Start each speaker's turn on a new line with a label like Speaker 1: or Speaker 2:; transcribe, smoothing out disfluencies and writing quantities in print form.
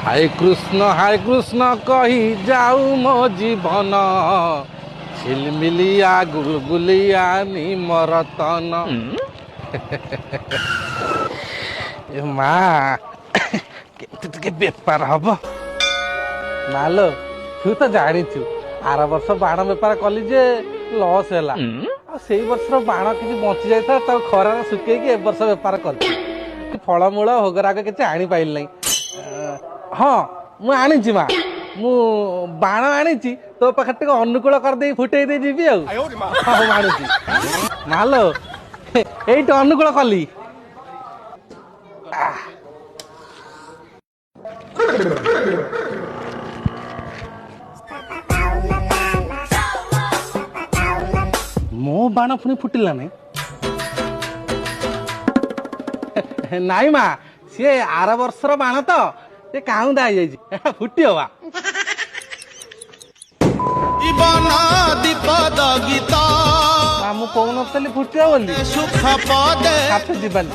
Speaker 1: ହାଏ କୃଷ୍ଣ କହି ଯାଉ ମୋ ଜୀବନ ଝିଲମିଲିଆ ଗୁଲଗୁଲିଆ ନିମରତନ। ଏ ମା କେମିତି ଟିକେ ବେପାର ହବ। ମାଲୋ ତୁ ତ ଜାଣିଛୁ ଆର ବର୍ଷ ବାଣ ବେପାର କଲି ଯେ ଲସ୍ ହେଲା। ଆଉ ସେଇ ବର୍ଷର ବାଣ କିଛି ବଞ୍ଚି ଯାଇଥିଲା ତାକୁ ଖରାରେ ଶୁଖେଇକି ଏ ବର୍ଷ ବେପାର କରିଛି। ଫଳମୂଳ ଭୋଗରାଗ କିଛି ଆଣିପାରିଲି ନାହିଁ। ହଁ ମୁଁ ଆଣିଛି ମା, ମୁଁ ବାଣ ଆଣିଛି ତୋ ପାଖରେ ଟିକେ ଅନୁକୂଳ କରିଦେଇ ଫୁଟେଇ ଦେଇ ଯିବି ଆଉ। ହଁ ମୁଁ ଆଣୁଛି ମାଲୋ ଏଇଠି ଅନୁକୂଳ କଲି। ମୋ ବାଣ ପୁଣି ଫୁଟିଲା ନାଇଁ। ନାଇଁ ମା ସିଏ ଆର ବର୍ଷର ବାଣ ତ ସେ କାଉଁଦା ହେଇଯାଇଛି ଫୁଟିବ ବା। ମୁଁ କହୁନଥିଲି ଫୁଟିବ ବୋଲି। ସୁଖ ପଦେ ଯିବାନି।